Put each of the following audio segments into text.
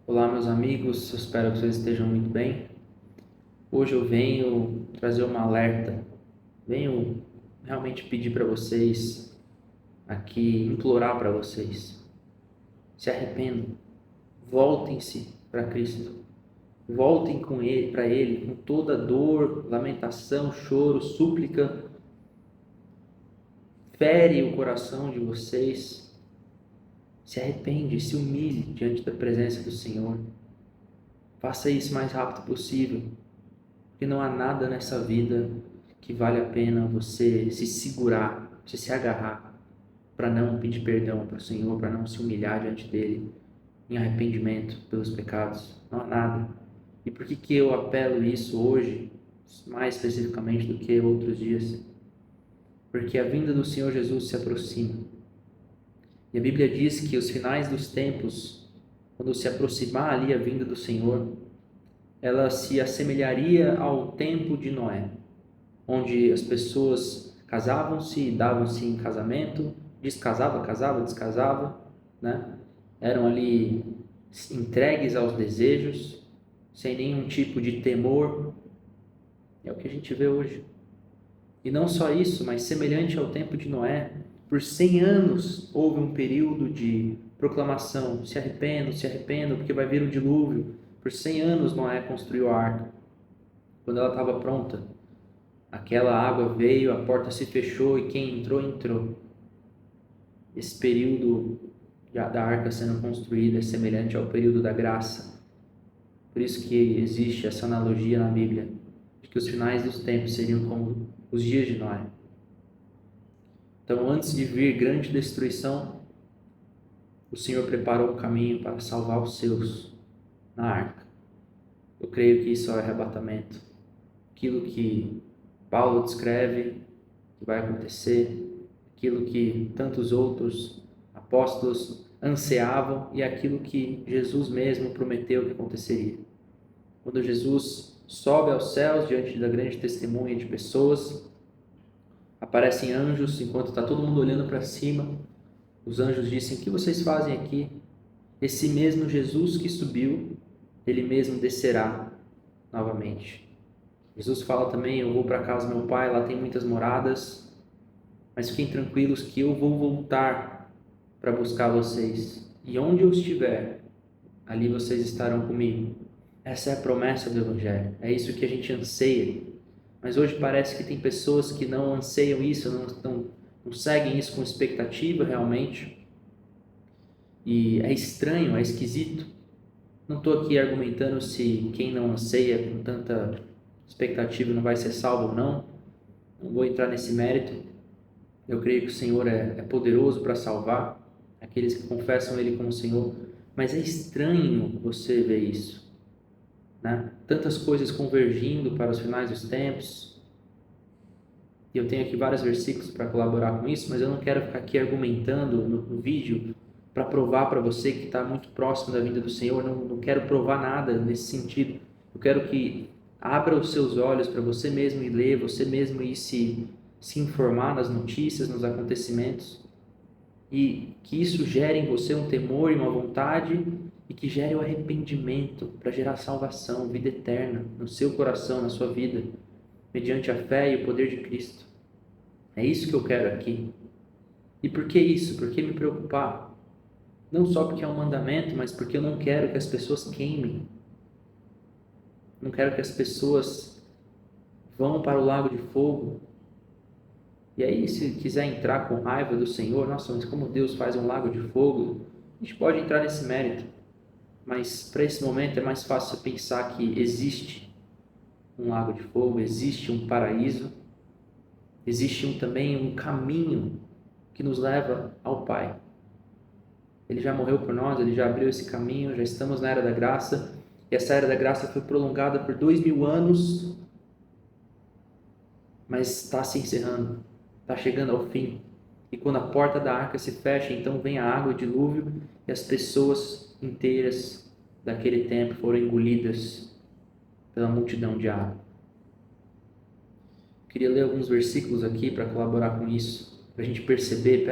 Olá, meus amigos, eu espero que vocês estejam muito bem. Hoje eu venho trazer uma alerta, venho realmente pedir para vocês aqui, implorar para vocês, se arrependam, voltem-se para Cristo, voltem com Ele, para Ele, com toda dor, lamentação, choro, súplica, fere o coração de vocês, se arrepende, se humilhe diante da presença do Senhor, faça isso o mais rápido possível. Porque não há nada nessa vida que vale a pena você se segurar, você se agarrar para não pedir perdão para o Senhor, para não se humilhar diante dele em arrependimento pelos pecados. Não há nada. E por que eu apelo isso hoje, mais especificamente do que outros dias? Porque a vinda do Senhor Jesus se aproxima. E a Bíblia diz que os finais dos tempos, quando se aproximar ali a vinda do Senhor, ela se assemelharia ao tempo de Noé, onde as pessoas casavam-se e davam-se em casamento, casava, descasava, né? Eram ali entregues aos desejos, sem nenhum tipo de temor. É o que a gente vê hoje. E não só isso, mas semelhante ao tempo de Noé, por 100 anos houve um período de proclamação: se arrependam, porque vai vir o dilúvio. Por 100 anos Noé construiu a arca. Quando ela estava pronta, aquela água veio, a porta se fechou e quem entrou, entrou. Esse período da arca sendo construída é semelhante ao período da graça. Por isso que existe essa analogia na Bíblia, de que os finais dos tempos seriam como os dias de Noé. Então, antes de vir grande destruição, o Senhor preparou um caminho para salvar os seus na arca. Eu creio que isso é o arrebatamento. Aquilo que Paulo descreve que vai acontecer, aquilo que tantos outros apóstolos ansiavam e aquilo que Jesus mesmo prometeu que aconteceria. Quando Jesus sobe aos céus diante da grande testemunha de pessoas, aparecem anjos enquanto está todo mundo olhando para cima. Os anjos dizem: o que vocês fazem aqui? Esse mesmo Jesus que subiu, ele mesmo descerá novamente. Jesus fala também: eu vou para a casa do meu pai, lá tem muitas moradas, mas fiquem tranquilos que eu vou voltar para buscar vocês. E onde eu estiver, ali vocês estarão comigo. Essa é a promessa do Evangelho. É isso que a gente anseia. Mas hoje parece que tem pessoas que não anseiam isso, não seguem isso com expectativa realmente. E é estranho, é esquisito. Não estou aqui argumentando se quem não anseia com tanta expectativa não vai ser salvo ou não. Não vou entrar nesse mérito. Eu creio que o Senhor é poderoso para salvar aqueles que confessam Ele como Senhor. Mas é estranho você ver isso, né? Tantas coisas convergindo para os finais dos tempos. E eu tenho aqui vários versículos para colaborar com isso, mas eu não quero ficar aqui argumentando no vídeo para provar para você que está muito próximo da vinda do Senhor. Não quero provar nada nesse sentido. Eu quero que abra os seus olhos para você mesmo ir ler, você mesmo ir se informar nas notícias, nos acontecimentos, e que isso gere em você um temor e uma vontade, e que gere o arrependimento para gerar salvação, vida eterna no seu coração, na sua vida, mediante a fé e o poder de Cristo. É isso que eu quero aqui. E por que isso? Por que me preocupar? Não só porque é um mandamento, mas porque eu não quero que as pessoas queimem. Não quero que as pessoas vão para o lago de fogo. E aí, se quiser entrar com raiva do Senhor, nossa, mas como Deus faz um lago de fogo, a gente pode entrar nesse mérito. Mas para esse momento é mais fácil pensar que existe um lago de fogo, existe um paraíso, existe também um caminho que nos leva ao Pai. Ele já morreu por nós, ele já abriu esse caminho, já estamos na Era da Graça, e essa Era da Graça foi prolongada por 2000 anos, mas está se encerrando, está chegando ao fim. E quando a porta da arca se fecha, então vem a água, o dilúvio, e as pessoas inteiras daquele tempo foram engolidas pela multidão de água. Queria ler alguns versículos aqui para colaborar com isso, para a gente perceber,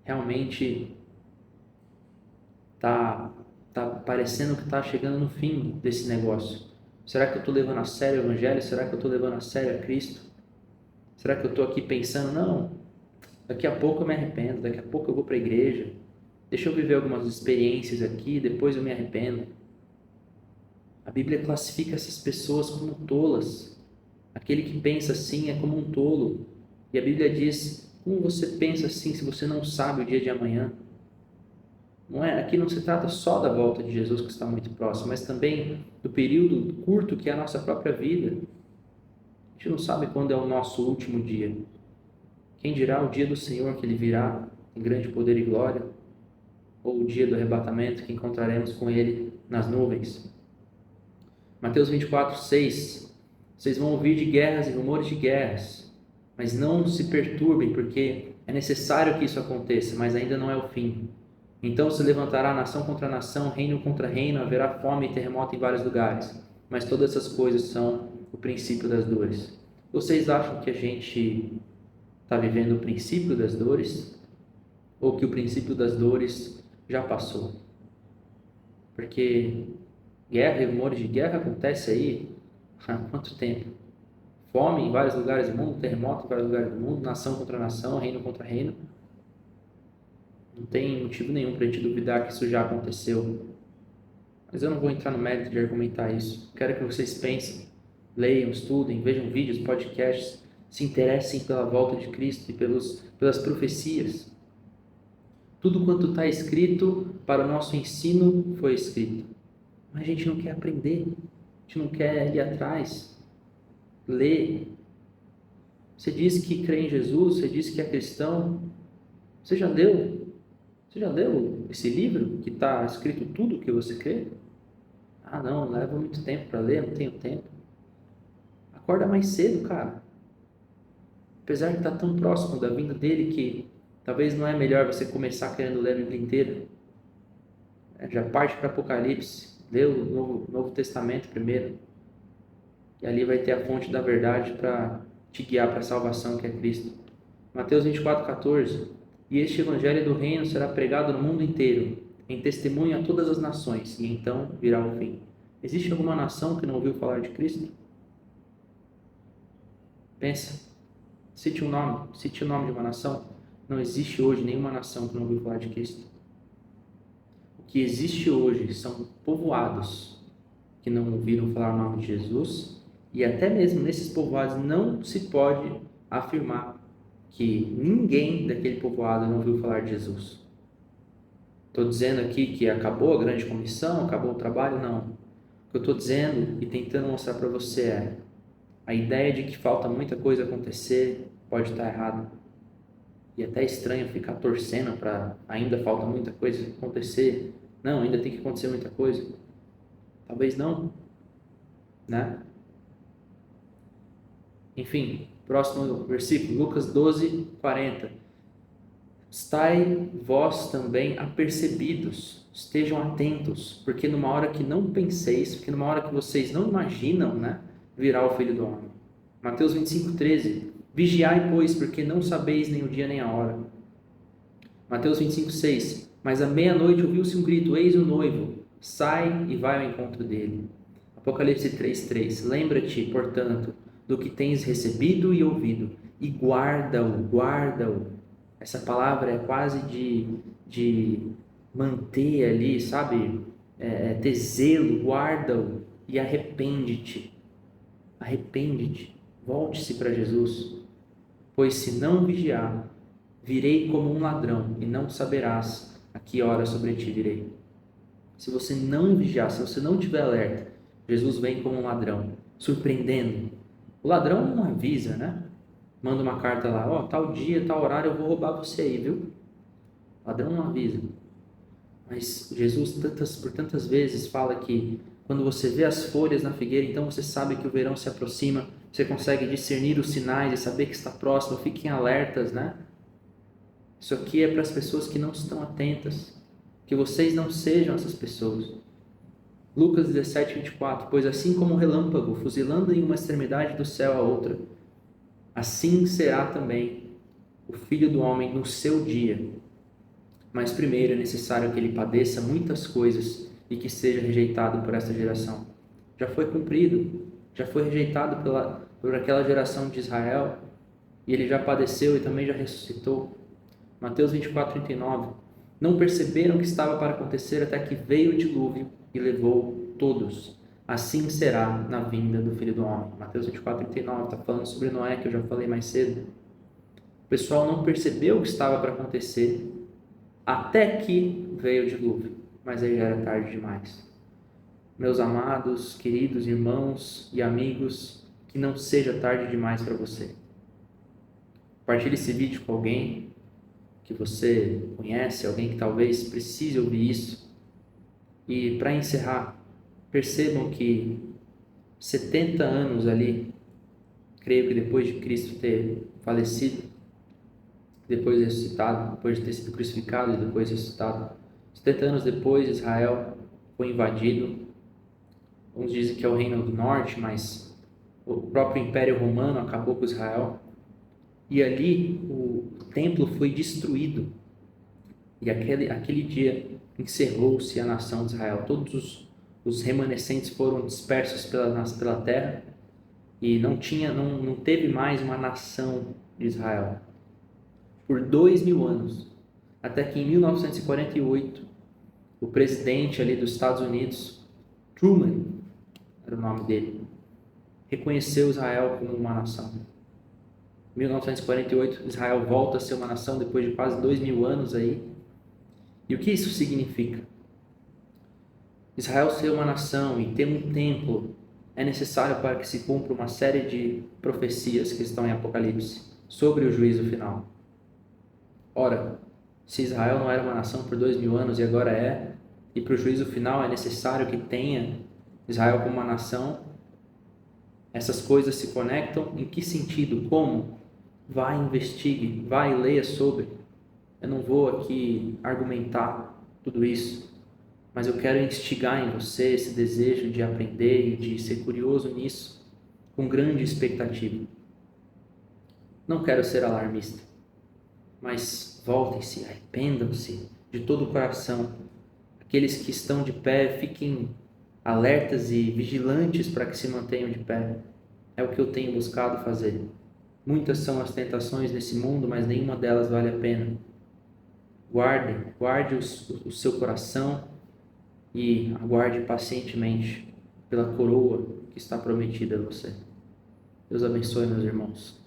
realmente está Tá parecendo que está chegando no fim desse negócio. Será que eu estou levando a sério o Evangelho? Será que eu estou levando a sério a Cristo? Será que eu estou aqui pensando, não, daqui a pouco eu me arrependo, daqui a pouco eu vou para a igreja, deixa eu viver algumas experiências aqui, depois eu me arrependo. A Bíblia classifica essas pessoas como tolas. Aquele que pensa assim é como um tolo. E a Bíblia diz, como você pensa assim se você não sabe o dia de amanhã? Não é? Aqui não se trata só da volta de Jesus, que está muito próximo, mas também do período curto que é a nossa própria vida. A gente não sabe quando é o nosso último dia. Quem dirá o dia do Senhor, que Ele virá em grande poder e glória, ou o dia do arrebatamento, que encontraremos com Ele nas nuvens. Mateus 24:6. Vocês vão ouvir de guerras e rumores de guerras, mas não se perturbem, porque é necessário que isso aconteça, mas ainda não é o fim. Então se levantará nação contra nação, reino contra reino, haverá fome e terremoto em vários lugares. Mas todas essas coisas são o princípio das dores. Vocês acham que a gente está vivendo o princípio das dores? Ou que o princípio das dores já passou? Porque guerra e rumores de guerra acontece aí há quanto tempo? Fome em vários lugares do mundo, terremoto em vários lugares do mundo, nação contra nação, reino contra reino. Não tem motivo nenhum para a gente duvidar que isso já aconteceu. Mas eu não vou entrar no mérito de argumentar isso. Quero que vocês pensem, leiam, estudem, vejam vídeos, podcasts, se interessem pela volta de Cristo e pelas profecias. Tudo quanto está escrito para o nosso ensino foi escrito. Mas a gente não quer aprender, a gente não quer ir atrás, ler. Você diz que crê em Jesus, você diz que é cristão. Você já leu esse livro que está escrito tudo o que você crê? Ah, não, leva muito tempo para ler, não tenho tempo. Acorda mais cedo, cara. Apesar de estar tão próximo da vinda dele que talvez não é melhor você começar querendo ler a Bíblia inteira. Já parte para Apocalipse, lê o Novo Testamento primeiro. E ali vai ter a fonte da verdade para te guiar para a salvação, que é Cristo. Mateus 24:14. E este evangelho do reino será pregado no mundo inteiro, em testemunho a todas as nações, e então virá o fim. Existe alguma nação que não ouviu falar de Cristo? Pensa, cite o nome de uma nação. Não existe hoje nenhuma nação que não ouviu falar de Cristo. O que existe hoje são povoados que não ouviram falar o nome de Jesus, e até mesmo nesses povoados não se pode afirmar que ninguém daquele povoado não ouviu falar de Jesus. Estou dizendo aqui que acabou a grande comissão, acabou o trabalho? Não. O que eu estou dizendo e tentando mostrar para você é a ideia de que falta muita coisa acontecer pode estar errada. E até estranho ficar torcendo para ainda falta muita coisa acontecer. Não, ainda tem que acontecer muita coisa. Talvez não, né? Enfim, próximo versículo, Lucas 12:40. Estai vós também apercebidos, estejam atentos, porque numa hora que não penseis, porque numa hora que vocês não imaginam, né, virá o Filho do Homem. Mateus 25:13. Vigiai, pois, porque não sabeis nem o dia nem a hora. Mateus 25:6. Mas à meia-noite ouviu-se um grito, eis o noivo, sai e vai ao encontro dele. Apocalipse 3:3. Lembra-te, portanto, do que tens recebido e ouvido, e guarda-o. Essa palavra é quase de manter ali, sabe? Ter zelo, guarda-o e arrepende-te. Arrepende-te, volte-se para Jesus. Pois se não vigiar, virei como um ladrão e não saberás a que hora sobre ti virei. Se você não vigiar, se você não estiver alerta, Jesus vem como um ladrão, surpreendendo. O ladrão não avisa, né? Manda uma carta lá, ó, tal dia, tal horário eu vou roubar você aí, viu? O ladrão não avisa. Mas Jesus por tantas vezes fala que quando você vê as folhas na figueira, então você sabe que o verão se aproxima, você consegue discernir os sinais e saber que está próximo, fiquem alertas, né? Isso aqui é para as pessoas que não estão atentas, que vocês não sejam essas pessoas. Lucas 17:24. Pois assim como o relâmpago fuzilando em uma extremidade do céu à outra, assim será também o Filho do Homem no seu dia. Mas primeiro é necessário que ele padeça muitas coisas e que seja rejeitado por esta geração. Já foi cumprido, já foi rejeitado por aquela geração de Israel, e ele já padeceu e também já ressuscitou. Mateus 24:39. Não perceberam que estava para acontecer até que veio o dilúvio e levou todos. Assim será na vinda do Filho do Homem. Mateus 24:39 está falando sobre Noé, que eu já falei mais cedo. O pessoal não percebeu o que estava para acontecer até que veio o dilúvio, mas aí já era tarde demais. Meus amados, queridos irmãos e amigos, que não seja tarde demais para você. Compartilhe esse vídeo com alguém que você conhece, alguém que talvez precise ouvir isso. E para encerrar, percebam que 70 anos ali, creio que depois de Cristo ter falecido, depois ressuscitado, depois de ter sido crucificado e depois ressuscitado, 70 anos depois, Israel foi invadido. Uns dizem que é o Reino do Norte, mas o próprio Império Romano acabou com Israel. E ali o templo foi destruído. E aquele dia encerrou-se a nação de Israel. Todos os remanescentes foram dispersos pela terra e não teve mais uma nação de Israel. Por 2000 anos, até que em 1948, o presidente ali dos Estados Unidos, Truman, era o nome dele, reconheceu Israel como uma nação. Em 1948, Israel volta a ser uma nação depois de quase 2000 anos aí. E o que isso significa? Israel ser uma nação e ter um templo é necessário para que se cumpra uma série de profecias que estão em Apocalipse sobre o juízo final. Ora, se Israel não era uma nação por 2000 anos e agora é, e para o juízo final é necessário que tenha Israel como uma nação, essas coisas se conectam em que sentido? Como? Vai, investigue, vai, leia sobre. Eu não vou aqui argumentar tudo isso, mas eu quero instigar em você esse desejo de aprender e de ser curioso nisso, com grande expectativa. Não quero ser alarmista, mas voltem-se, arrependam-se de todo o coração. Aqueles que estão de pé, fiquem alertas e vigilantes para que se mantenham de pé. É o que eu tenho buscado fazer. Muitas são as tentações nesse mundo, mas nenhuma delas vale a pena. Guarde o seu coração e aguarde pacientemente pela coroa que está prometida a você. Deus abençoe, meus irmãos.